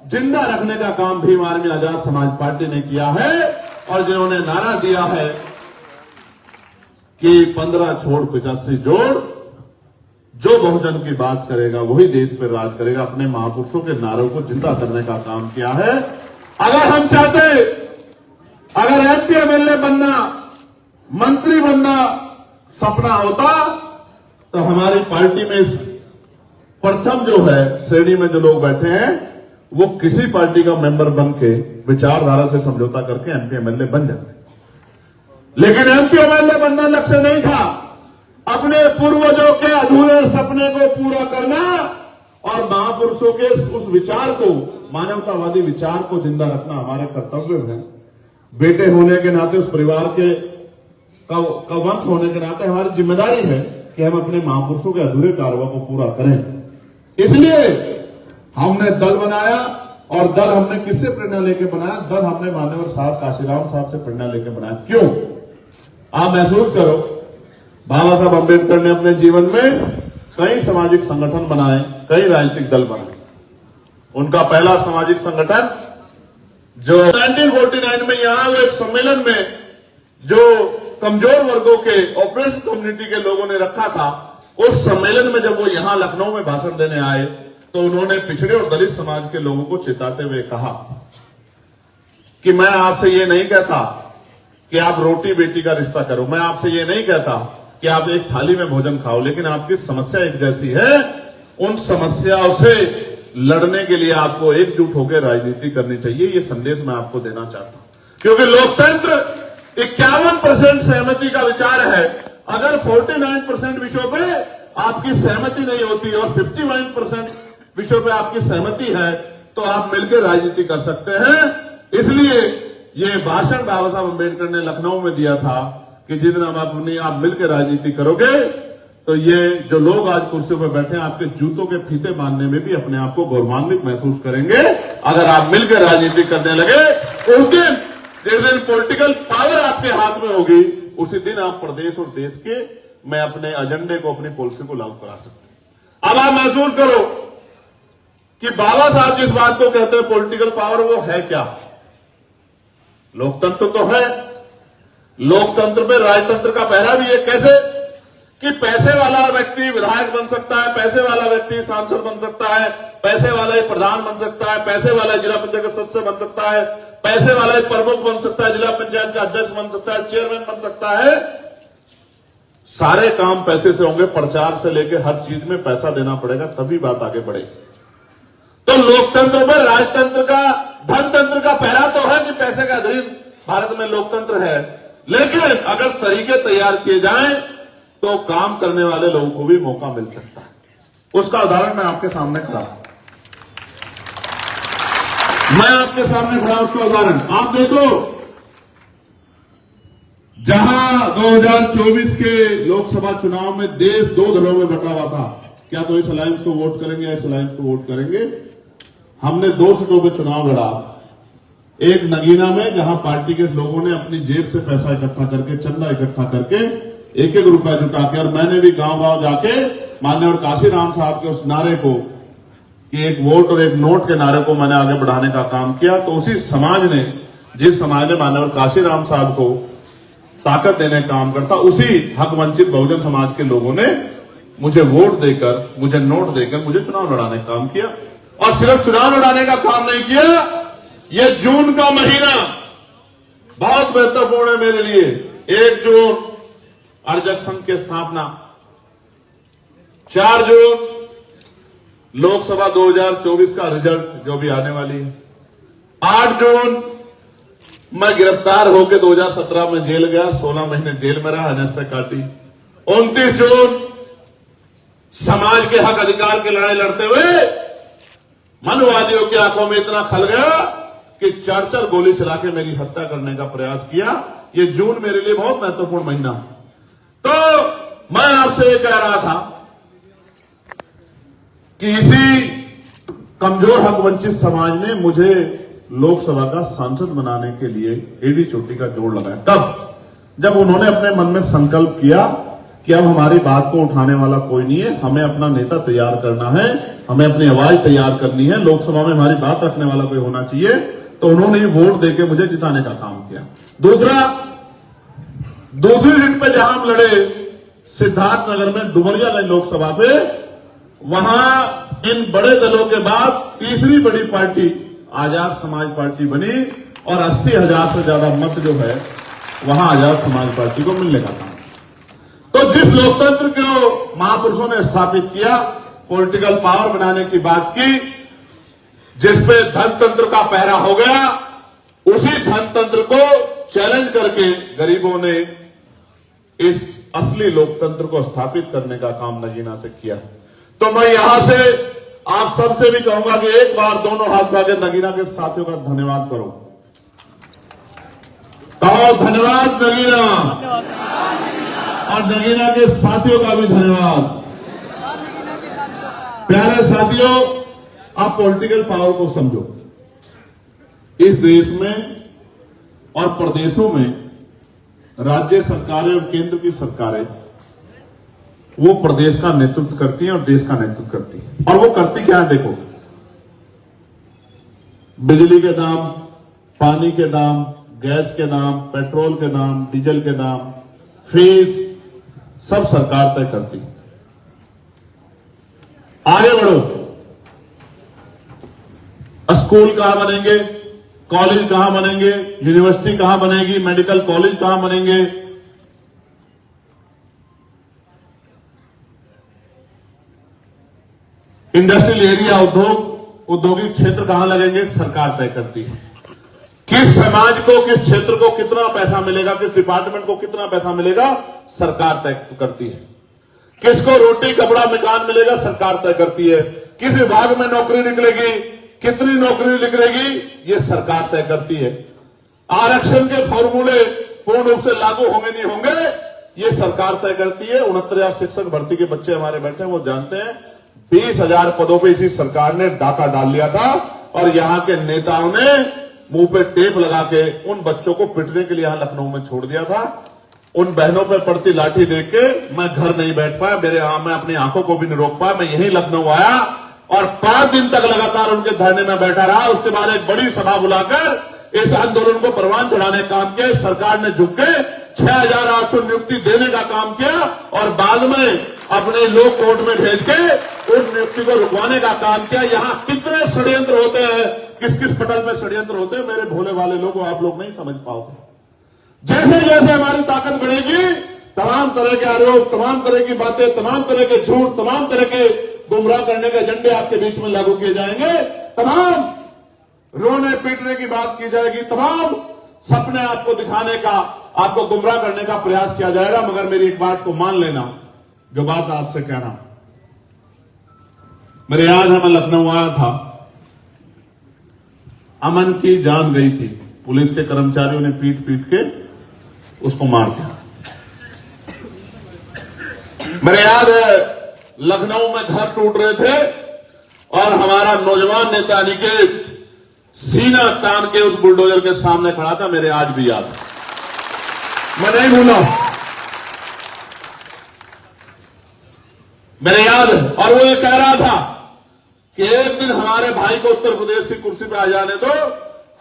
S2: जिंदा रखने का काम भीम आर्मी आजाद समाज पार्टी ने किया है। और जिन्होंने नारा दिया है कि 15 छोड़ 85 जोड़, जो बहुजन की बात करेगा वही देश पर राज करेगा, अपने महापुरुषों के नारों को जिंदा करने का काम किया है। अगर हम चाहते, अगर एमपी एमएलए बनना, मंत्री बनना सपना होता तो हमारी पार्टी में इस प्रथम जो है श्रेणी में जो लोग बैठे हैं वो किसी पार्टी का मेंबर बन के विचारधारा से समझौता करके एमपी एमएलए बन जाते। लेकिन एमपी एमएलए बनना लक्ष्य नहीं था, अपने पूर्वजों के अधूरे सपने को पूरा करना और महापुरुषों के उस विचार को, मानवतावादी विचार को जिंदा रखना हमारे कर्तव्य है। बेटे होने के नाते, उस परिवार के का वंश होने के नाते हमारी जिम्मेदारी है कि हम अपने महापुरुषों के अधूरे कार्यों को पूरा करें। इसलिए हमने दल बनाया, और दल हमने किससे प्रेरणा लेके बनाया? दल हमने मान्यवर साहब काशीराम साहब से प्रेरणा लेके बनाया। क्यों? आप महसूस करो, बाबा साहब अम्बेडकर ने अपने जीवन में कई सामाजिक संगठन बनाए, कई राजनीतिक दल बनाए। उनका पहला सामाजिक संगठन जो 1949 में यहां एक सम्मेलन में जो कमजोर वर्गों के, ऑपरेशन कम्युनिटी के लोगों ने रखा था, उस सम्मेलन में जब वो यहां लखनऊ में भाषण देने आए तो उन्होंने पिछड़े और दलित समाज के लोगों को चेताते हुए कहा कि मैं आपसे ये नहीं कहता कि आप रोटी बेटी का रिश्ता करो, मैं आपसे ये नहीं कहता कि आप एक थाली में भोजन खाओ, लेकिन आपकी समस्या एक जैसी है। उन समस्याओं से लड़ने के लिए आपको एकजुट होकर राजनीति करनी चाहिए। ये संदेश मैं आपको देना चाहता हूं, क्योंकि लोकतंत्र 51% सहमति का विचार है। अगर 49% विषयों पे आपकी सहमति नहीं होती और 51% विषयों पे आपकी सहमति है तो आप मिलकर राजनीति कर सकते हैं। इसलिए ये भाषण बाबा साहब अम्बेडकर ने लखनऊ में दिया था कि जिस दिन आप मिलकर राजनीति करोगे तो ये जो लोग आज कुर्सियों पर बैठे हैं, आपके जूतों के फीते बांधने में भी अपने आप को गौरवान्वित महसूस करेंगे अगर आप मिलकर राजनीति करने लगे। उस दिन, जिस दिन पॉलिटिकल पावर आपके हाथ में होगी, उसी दिन आप प्रदेश और देश के में अपने एजेंडे को, अपनी पॉलिसी को लागू करा सकते हैं। अब आप महसूस करो कि बाबा साहब जिस बात को कहते हैं पॉलिटिकल पावर, वो है क्या? लोकतंत्र तो है। लोकतंत्र में राजतंत्र का पहरा भी है। कैसे? कि पैसे वाला व्यक्ति विधायक बन सकता है, पैसे वाला व्यक्ति सांसद बन सकता है, पैसे वाला एक प्रधान बन सकता है, पैसे वाला जिला पंचायत का सदस्य बन सकता है, पैसे वाला एक प्रमुख बन सकता है, जिला पंचायत का अध्यक्ष बन सकता है, चेयरमैन बन सकता है। सारे काम पैसे से होंगे। प्रचार से लेकर हर चीज में पैसा देना पड़ेगा, तभी बात आगे बढ़ेगी। तो लोकतंत्र में राजतंत्र का, धनतंत्र का पहरा तो है कि पैसे का अधीन भारत में लोकतंत्र है, लेकिन अगर तरीके तैयार किए जाएं तो काम करने वाले लोगों को भी मौका मिल सकता है। उसका उदाहरण मैं आपके सामने खड़ा हूं। मैं आपके सामने खड़ा, उसका उदाहरण आप देखो। जहां 2024 के लोकसभा चुनाव में देश दो दलों में बटा हुआ था, क्या तो इस अलायंस को वोट करेंगे या इस अलायंस को वोट करेंगे, हमने 2 सीटों पे चुनाव लड़ा। एक नगीना में, जहां पार्टी के लोगों ने अपनी जेब से पैसा इकट्ठा करके, चंदा इकट्ठा करके, एक एक रुपया जुटा के, और मैंने भी गांव गांव जाके माननीय काशीराम साहब के उस नारे को, कि एक वोट और एक नोट के नारे को मैंने आगे बढ़ाने का काम किया। तो उसी समाज ने, जिस समाज ने माननीय काशीराम साहब को ताकत देने का काम करता, उसी हक वंचित बहुजन समाज के लोगों ने मुझे वोट देकर, मुझे नोट देकर मुझे चुनाव लड़ाने का काम किया। और सिर्फ चुनाव लड़ाने का काम नहीं किया। ये जून का महीना बहुत महत्वपूर्ण है मेरे लिए। 1 जून अर्जक संघ की स्थापना, 4 जून लोकसभा 2024 का रिजल्ट जो भी आने वाली है, 8 जून मैं गिरफ्तार होकर 2017 में जेल गया, 16 महीने जेल में रहा, एनएसए काटी। 29 जून समाज के हक अधिकार की लड़ाई लड़ते हुए मनवादियों की आंखों में इतना खल गया कि 4 गोली चला के मेरी हत्या करने का प्रयास किया। ये जून मेरे लिए बहुत महत्वपूर्ण महीना। तो मैं आपसे ये कह रहा था कि इसी कमजोर हक वंचित समाज ने मुझे लोकसभा का सांसद बनाने के लिए एड़ी चोटी का जोड़ लगाया। तब जब उन्होंने अपने मन में संकल्प किया कि अब हमारी बात को उठाने वाला कोई नहीं है, हमें अपना नेता तैयार करना है, हमें अपनी आवाज तैयार करनी है, लोकसभा में हमारी बात रखने वाला कोई होना चाहिए, तो उन्होंने वोट देके मुझे जिताने का काम किया। दूसरी सीट पे जहां हम लड़े, सिद्धार्थनगर में डुमरियागंज लोकसभा पे, वहां इन बड़े दलों के बाद तीसरी बड़ी पार्टी आजाद समाज पार्टी बनी और 80,000 से ज्यादा मत जो है वहां आजाद समाज पार्टी को मिलने का काम। तो जिस लोकतंत्र को महापुरुषों ने स्थापित किया, पॉलिटिकल पावर बनाने की बात की, जिसपे धनतंत्र का पहरा हो गया, उसी धनतंत्र को चैलेंज करके गरीबों ने इस असली लोकतंत्र को स्थापित करने का काम नगीना से किया। तो मैं यहां से आप सबसे भी कहूंगा कि एक बार दोनों हाथ उठा के नगीना के साथियों का धन्यवाद करो। कहो धन्यवाद नगीना, और नगीना के साथियों का भी धन्यवाद। प्यारे साथियों, आप पॉलिटिकल पावर को समझो। इस देश में और प्रदेशों में राज्य सरकारें और केंद्र की सरकारें वो प्रदेश का नेतृत्व करती हैं और देश का नेतृत्व करती हैं। और वो करती क्या है? देखो, बिजली के दाम, पानी के दाम, गैस के दाम, पेट्रोल के दाम, डीजल के दाम, फीस, सब सरकार तय करती है। आगे बढ़ो, स्कूल कहां बनेंगे, कॉलेज कहां बनेंगे, यूनिवर्सिटी कहां बनेगी, मेडिकल कॉलेज कहां बनेंगे, इंडस्ट्रियल एरिया, औद्योगिक क्षेत्र कहां लगेंगे, सरकार तय करती है। किस समाज को, किस क्षेत्र को कितना पैसा मिलेगा, किस डिपार्टमेंट को कितना पैसा मिलेगा, सरकार तय करती है। किसको रोटी कपड़ा मकान मिलेगा, सरकार तय करती है। किस विभाग में नौकरी निकलेगी, कितनी नौकरी निकलेगी, ये सरकार तय करती है। आरक्षण के फॉर्मूले पूर्ण रूप से लागू होंगे नहीं होंगे, ये सरकार तय करती है। 69 शिक्षक भर्ती के बच्चे हमारे बैठे हैं, वो जानते हैं 20,000 पदों पे इसी सरकार ने डाका डाल लिया था और यहां के नेताओं ने मुंह पे टेप लगा के उन बच्चों को पिटने के लिए यहां लखनऊ में छोड़ दिया था। उन बहनों पे पड़ती लाठी देख के मैं घर नहीं बैठ पाया, मैं अपनी आंखों को भी नहीं रोक पाया। मैं यहीं लखनऊ आया और 5 दिन तक लगातार उनके धरने में बैठा रहा। उसके बाद एक बड़ी सभा बुलाकर इस आंदोलन को परवान चढ़ाने का काम किया। सरकार ने झुक के 6,800 नियुक्ति देने का काम किया और बाद में अपने लोग कोर्ट में भेज के उस नियुक्ति को रुकवाने का काम किया। यहां कितने षड्यंत्र होते हैं, किस किस पटल में षड्यंत्र होते हैं, मेरे भोले वाले लोग आप लोग नहीं समझ पाओगे। जैसे जैसे हमारी ताकत बढ़ेगी, तमाम तरह के आरोप, तमाम तरह की बातें, तमाम तरह के झूठ, तमाम तरह के गुमराह करने के एजेंडे आपके बीच में लागू किए जाएंगे। तमाम रोने पीटने की बात की जाएगी, तमाम सपने आपको दिखाने का, आपको गुमराह करने का प्रयास किया जाएगा। मगर मेरी एक बात को मान लेना, जो बात आपसे कह रहा हूं, मेरे याद है मैं लखनऊ आया था, अमन की जान गई थी, पुलिस के कर्मचारियों ने पीट पीट के उसको मार दिया। मेरे याद है लखनऊ में घर टूट रहे थे और हमारा नौजवान नेता अनिकेत सीना तान के उस बुलडोजर के सामने खड़ा था। मेरे आज भी याद है, मैं नहीं भूला, मेरे याद है। और वो ये कह रहा था कि एक दिन हमारे भाई को उत्तर प्रदेश की कुर्सी पे आ जाने दो,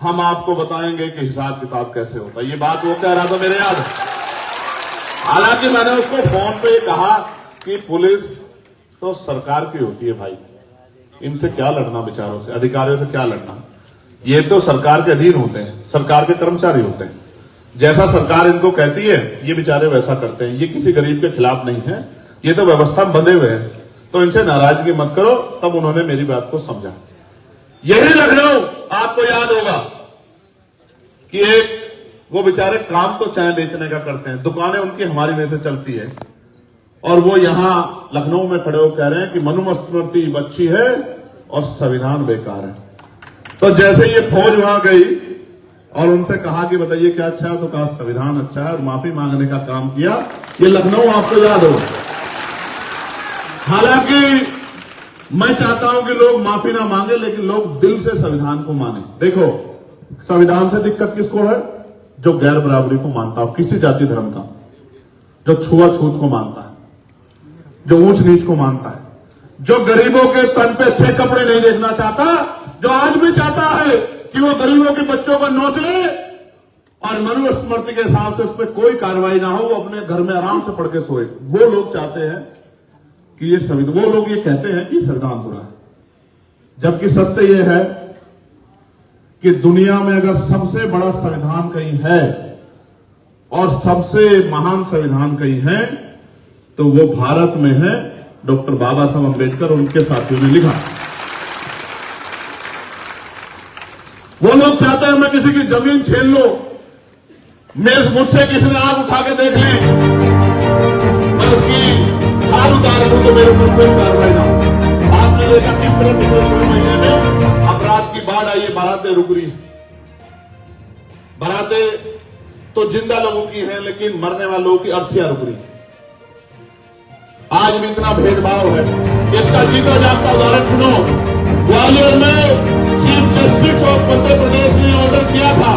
S2: हम आपको बताएंगे कि हिसाब किताब कैसे होता है। ये बात वो कह रहा था, मेरे याद है। हालांकि मैंने उसको फोन पे कहा कि पुलिस तो सरकार की होती है भाई, इनसे क्या लड़ना, बेचारों से, अधिकारियों से क्या लड़ना। ये तो सरकार के अधीन होते हैं, सरकार के कर्मचारी होते हैं। जैसा सरकार इनको कहती है ये बेचारे वैसा करते हैं। ये किसी गरीब के खिलाफ नहीं है, ये तो व्यवस्था में बंधे हुए हैं। तो इनसे नाराजगी मत करो। तब उन्होंने मेरी बात को समझा। यही लखनऊ आपको याद होगा कि एक वो बेचारे काम तो चाय बेचने का करते हैं, दुकानें उनकी हमारी वजह से चलती है, और वो यहां लखनऊ में खड़े होकर कह रहे हैं कि मनुस्मृति अच्छी है और संविधान बेकार है। तो जैसे ये फौज वहां गई और उनसे कहा कि बताइए क्या अच्छा है, तो कहा संविधान अच्छा है, और माफी मांगने का काम किया। ये लखनऊ आपको याद हो। हालांकि मैं चाहता हूं कि लोग माफी ना मांगे, लेकिन लोग दिल से संविधान को माने। देखो, संविधान से दिक्कत किसको है? जो गैर बराबरी को मानता हो, किसी जाति धर्म का, जो छुआछूत को मानता है, जो ऊंच नीच को मानता है, जो गरीबों के तन पे अच्छे कपड़े नहीं देखना चाहता, जो आज भी चाहता है कि वो गरीबों के बच्चों को नोच ले और मनुस्मृति के हिसाब से उस पर कोई कार्रवाई ना हो, वो अपने घर में आराम से पढ़ के सोए। वो लोग चाहते हैं कि ये संविधान, वो लोग ये कहते हैं कि संविधान बुरा है, जबकि सत्य ये है कि दुनिया में अगर सबसे बड़ा संविधान कहीं है और सबसे महान संविधान कहीं है तो वो भारत में है। डॉक्टर बाबा साहब अम्बेडकर, उनके साथियों ने लिखा। वो लोग चाहते हैं मैं किसी की जमीन छीन लो, मुझसे किसी ने आग उठा के देख ली, मैं उसकी हाल उतार दूं तो मेरे ऊपर कोई कार्रवाई ना हो। आपने देखा किस तरह पिछले 2 महीने में अपराध की बाढ़ आई है, बारातें रुक रही। बारातें तो जिंदा लोगों की हैं, लेकिन मरने वालों की अर्थियां रुक रही। आज भी इतना भेदभाव है। इसका जीता जागता उदाहरण सुनो। ग्वालियर में chief justice of Madhya Pradesh ने ऑर्डर किया था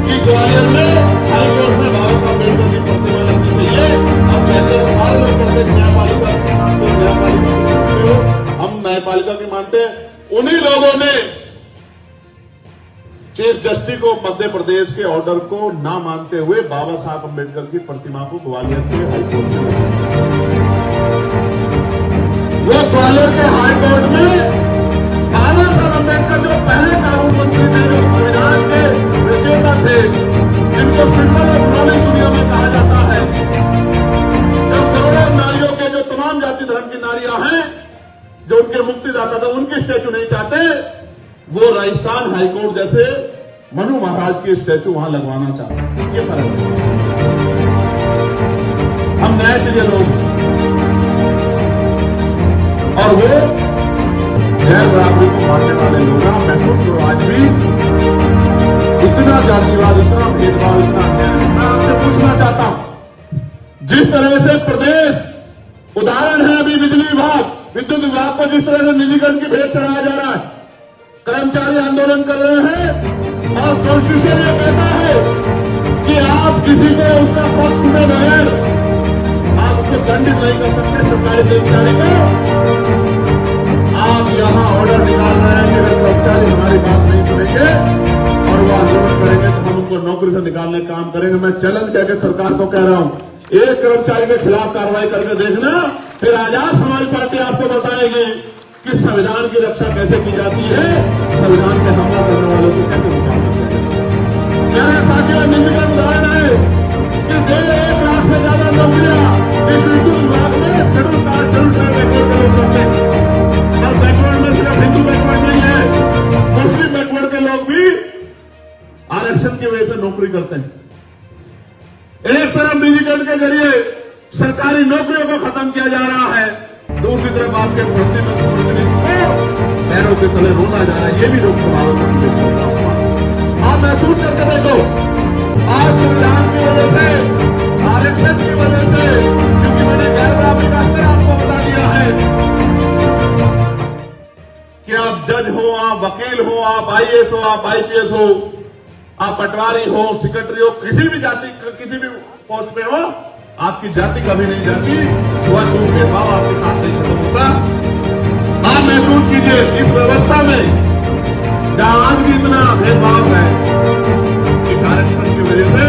S2: कि ग्वालियर में हाईकोर्ट में बाबा साहब अम्बेडकर की प्रतिमा लगनी चाहिए। अब कहते हैं सारे लोग कहते हैं न्यायपालिका की मानते हो, न्यायपालिका की मानते हो, हम न्यायपालिका की मानते हैं। उन्हीं लोगों ने चीफ जस्टिस को मध्य प्रदेश के ऑर्डर को ना मानते हुए बाबा साहब अम्बेडकर की प्रतिमा को ग्वालियर के हाईकोर्ट में, वो ग्वालियर के हाईकोर्ट में बाबा साहब अम्बेडकर जो पहले कानून मंत्री थे, जो संविधान के रचयिता थे, जिनको सिंबल ऑफ नॉलेज दुनिया में कहा जाता है, जब करोड़ों नारियों के जो तमाम जाति धर्म की नारियां हैं, जो उनके मुक्तिदाता थे, उनकी स्टैचू नहीं चाहते, वो राजस्थान हाईकोर्ट जैसे मनु महाराज की स्टैचू वहां लगवाना चाहते हैं। ये फर्क है। हम न्याय के लिए लोग, और वो गैर बराबरी को मानने वाले लोग महसूस करो। आज भी इतना जातिवाद, इतना भेदभाव, इतना अन्याय। मैं आपसे पूछना चाहता हूं, जिस तरह से प्रदेश, उदाहरण है अभी बिजली विभाग, विद्युत विभाग को जिस तरह से निजीकरण की भेंट चढ़ाया जा रहा है, कर्मचारी आंदोलन कर रहे हैं और कॉन्स्टिट्यूशन ये कहता है कि आप किसी को उसका पक्ष सुने बगैर आप उसको दंडित नहीं कर सकते। सरकारी कर्मचारी को आप यहां ऑर्डर निकाल रहे हैं कि अगर कर्मचारी हमारी बात नहीं सुनेंगे और वो आंदोलन करेंगे तो हम उनको नौकरी से निकालने का काम करेंगे। मैं चैलेंज करके सरकार को कह रहा हूं, एक कर्मचारी के खिलाफ कार्रवाई करके देखना, फिर आजाद समाज पार्टी आपको बताएगी कि संविधान की रक्षा कैसे की जाती है, संविधान पे हमला करने वालों को कैसे मुकाबला किया जाता है। मेरे साथियों, निजीकरण उदाहरण है कि 1.5 लाख से ज्यादा नौकरियां इस विद्युत विभाग में schedule caste, schedule tribe backward के लोग करते हैं। और बैकवर्ड में सिर्फ हिंदू बैकवर्ड नहीं है, मुस्लिम बैकवर्ड के लोग भी आरक्षण की वजह से नौकरी करते हैं। एक तरफ निजीकरण के जरिए सरकारी नौकरियों को खत्म किया जा रहा है, दूसरी तरफ आपके प्रतिनिधि को पैरों के तले रोना जा रहा है। ये भी लोग आप महसूस करके देखो। आज संविधान की वजह से, आरक्षण की वजह से, क्योंकि मैंने गैर बराबरी का स्तर आपको बता दिया है कि आप जज हो, आप वकील हो, आप आईएएस हो, आप आईपीएस हो, आप पटवारी हो, सेक्रेटरी हो, किसी भी जाति, किसी भी पोस्ट पे हो, आपकी जाति कभी नहीं जाती, छुआछूत भेदभाव आपके साथ नहीं खत्म होता। आप महसूस कीजिए इस व्यवस्था में जहां आज भी इतना भेदभाव है, इस आरक्षण की वजह से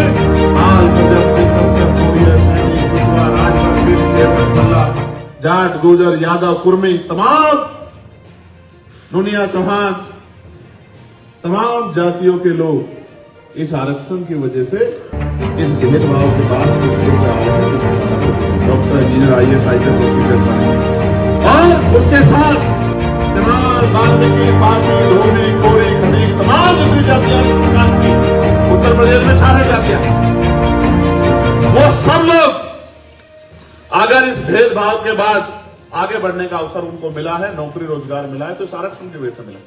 S2: हाल कश्यप, मौर्य, सैनी, कुशवाहा, राजभर, देवगढ़, भल्ला, जाट, गुर्जर, यादव, कुर्मी, तमाम नोनिया, चौहान, तमाम जातियों के लोग इस आरक्षण की वजह से इस भेदभाव के बाद doctor, engineer, IAS, IPS officer बने और उसके साथ जनाब वाल्मीकि, पासी, धोबी, कोरी, खड़ी, तमाम दूसरी जातियां की उत्तर प्रदेश में 4 जातियां, वो सब लोग अगर इस भेदभाव के बाद आगे बढ़ने का अवसर उनको मिला है, नौकरी रोजगार मिला है, तो इस आरक्षण की वजह से मिला।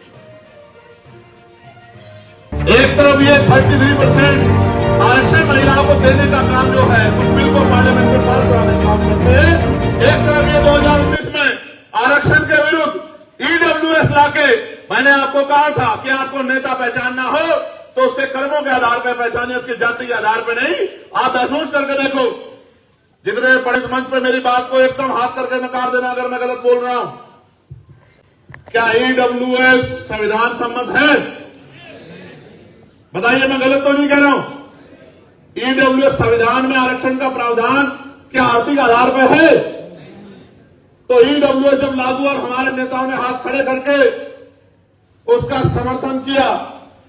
S2: एक तरफ ये 33% आरक्षण महिलाओं को देने का काम जो है, कुछ बिल को पार्लियामेंट में पास कराने का काम करते हैं, एक तरफ ये 2019 में आरक्षण के विरुद्ध EWS लाके, मैंने आपको कहा था कि आपको नेता पहचानना हो तो उसके कर्मों के आधार पर पहचाने, उसकी जाति के आधार पर नहीं। आप महसूस करके देखो, जितने बड़े मंच पे मेरी बात को एकदम हाथ करके नकार देना अगर मैं गलत बोल रहा हूं। क्या EWS संविधान सम्मत है? बताइए, मैं गलत तो नहीं कह रहा हूं। EWS संविधान में आरक्षण का प्रावधान क्या आर्थिक आधार पर है? तो EWS जब लागू और हमारे नेताओं ने हाथ खड़े करके उसका समर्थन किया,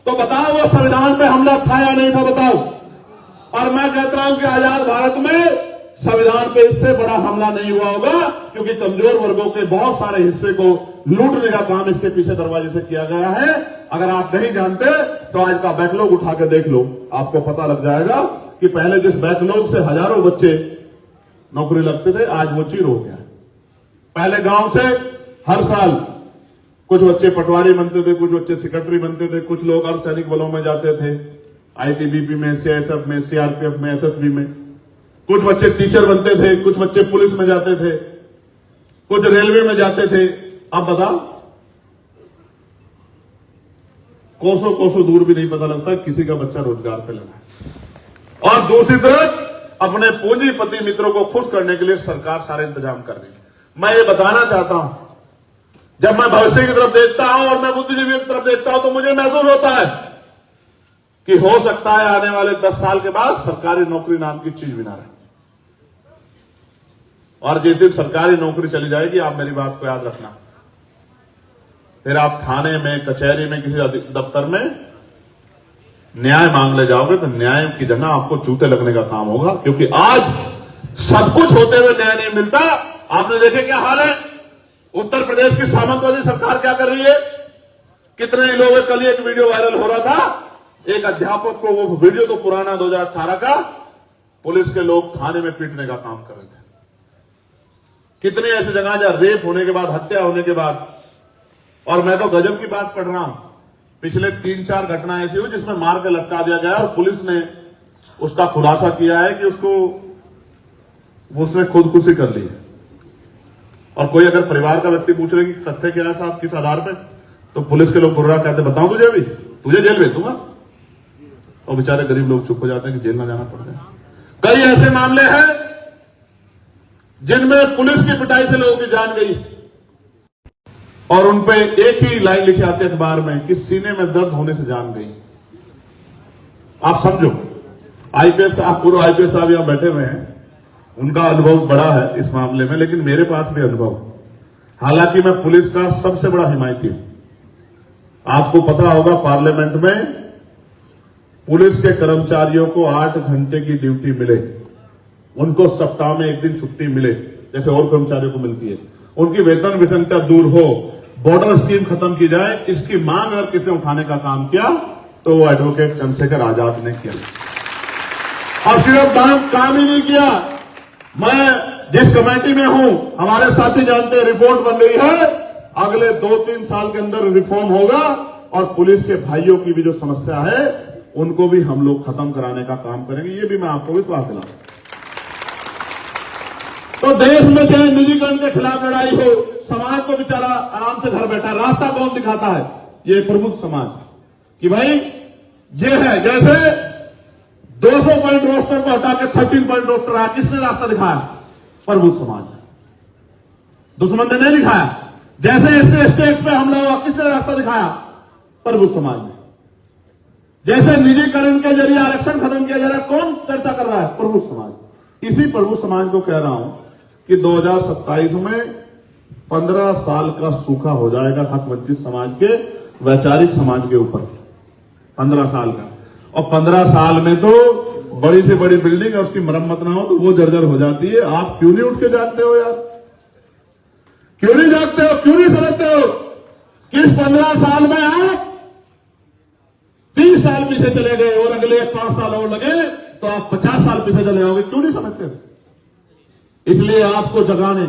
S2: तो बताओ वो संविधान पे हमला था या नहीं था? बताओ। और मैं कहता हूं कि आजाद भारत में संविधान पे इससे बड़ा हमला नहीं हुआ होगा, क्योंकि कमजोर वर्गों के बहुत सारे हिस्से को लूटने का काम इसके पीछे दरवाजे से किया गया है। अगर आप नहीं जानते तो आज का बैकलॉग उठा के देख लो, आपको पता लग जाएगा कि पहले जिस बैकलॉग से हजारों बच्चे नौकरी लगते थे, आज वो चीर हो गया। पहले गांव से हर साल कुछ बच्चे पटवारी बनते थे, कुछ बच्चे सेक्रेटरी बनते थे, कुछ लोग अर्धसैनिक बलों में जाते थे, ITBP में, CISF में, CRPF में, SSB में, कुछ बच्चे टीचर बनते थे, कुछ बच्चे पुलिस में जाते थे, कुछ रेलवे में जाते थे। अब बताओ, कोसों कोसों दूर भी नहीं पता लगता किसी का बच्चा रोजगार पे लगा है। और दूसरी तरफ अपने पूंजीपति मित्रों को खुश करने के लिए सरकार सारे इंतजाम कर रही है। मैं ये बताना चाहता हूं, जब मैं भविष्य की तरफ देखता हूं और मैं बुद्धिजीवी की तरफ देखता हूं, तो मुझे महसूस होता है कि हो सकता है आने वाले 10 साल के बाद सरकारी नौकरी नाम की चीज भी ना रहे। और जिस दिन सरकारी नौकरी चली जाएगी, आप मेरी बात को याद रखना, फिर आप थाने में, कचहरी में, किसी दफ्तर में न्याय मांगने जाओगे तो न्याय की जगह आपको जूते लगने का काम होगा, क्योंकि आज सब कुछ होते हुए न्याय नहीं मिलता। आपने देखे क्या हाल है? उत्तर प्रदेश की सामंतवादी सरकार क्या कर रही है? कितने ही लोग, कल एक वीडियो वायरल हो रहा था, एक अध्यापक को, वो वीडियो तो पुराना 2018 का, पुलिस के लोग थाने में पीटने का काम कर रहे थे। कितनी ऐसी जगह जहां रेप होने के बाद, हत्या होने के बाद, और मैं तो गजब की बात पढ़ रहा हूं, पिछले 3-4 घटनाएं ऐसी हुई जिसमें मार के लटका दिया गया और पुलिस ने उसका खुलासा किया है कि उसने खुदकुशी कर ली है। और कोई अगर परिवार का व्यक्ति पूछ रहे कि तथ्य क्या है साहब, किस आधार पे, तो पुलिस के लोग गुर्रा कहते, बताऊं तुझे, अभी तुझे जेल भेज दूंगा। और बेचारे गरीब लोग चुप हो जाते हैं कि जेल ना जाना पड़ता है। कई ऐसे मामले हैं जिनमें पुलिस की पिटाई से लोगों की जान गई और उनपे एक ही लाइन लिखी आती है अखबार में कि सीने में दर्द होने से जान गई। आप समझो, IPS साहब, पूर्व IPS साहब यहां बैठे हुए हैं, उनका अनुभव बड़ा है इस मामले में, लेकिन मेरे पास भी अनुभव, हालांकि मैं पुलिस का सबसे बड़ा हिमायती हूं। आपको पता होगा, पार्लियामेंट में पुलिस के कर्मचारियों को 8 घंटे की ड्यूटी मिले, उनको सप्ताह में 1 दिन छुट्टी मिले जैसे और कर्मचारियों को मिलती है, उनकी वेतन विसंगता दूर हो, बॉर्डर स्कीम खत्म की जाए, इसकी मांग अगर किसने उठाने का काम किया तो वो एडवोकेट चंद्रशेखर आजाद ने किया। और सिर्फ काम ही नहीं किया, मैं जिस कमेटी में हूं, हमारे साथी जानते हैं, रिपोर्ट बन रही है, अगले 2-3 साल के अंदर रिफॉर्म होगा और पुलिस के भाइयों की भी जो समस्या है उनको भी हम लोग खत्म कराने का काम करेंगे, ये भी मैं आपको विश्वास दिलाऊं। तो देश में चाहे निजीकरण के खिलाफ लड़ाई हो, समाज को बेचारा आराम से घर बैठा, रास्ता कौन दिखाता है? ये प्रबुद्ध समाज, कि भाई ये है, जैसे 200 पॉइंट रोस्टर को हटा के 13 पॉइंट रोस्टर आया, किसने रास्ता दिखाया? प्रबुद्ध समाज। दुश्मन ने नहीं दिखाया। जैसे SC/ST एक्ट पे हमला हुआ, किसने रास्ता दिखाया? प्रबुद्ध समाज ने। जैसे निजीकरण के जरिए आरक्षण खत्म किया जा रहा है, कौन चर्चा कर रहा है? प्रबुद्ध समाज। इसी प्रबुद्ध समाज को कह रहा हूं कि 2027 में 15 साल का सूखा हो जाएगा हक वंचित समाज के, वैचारिक समाज के ऊपर। 15 साल का, और 15 साल में तो बड़ी से बड़ी बिल्डिंग है, उसकी मरम्मत ना हो तो वो जर्जर हो जाती है। आप क्यों नहीं उठ के जागते हो यार? क्यों नहीं जागते हो? क्यों नहीं समझते हो कि इस 15 साल में आप 30 साल पीछे चले गए और अगले 5 साल और लगे तो आप 50 साल पीछे चले जाओगे? क्यों नहीं समझते? इसलिए आपको जगाने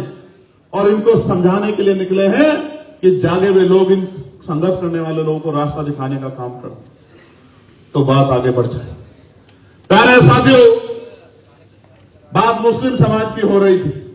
S2: और इनको समझाने के लिए निकले हैं कि जागे हुए लोग इन संघर्ष करने वाले लोगों को रास्ता दिखाने का काम करें तो बात आगे बढ़ जाए। प्यारे साथियों, बात मुस्लिम समाज की हो रही थी।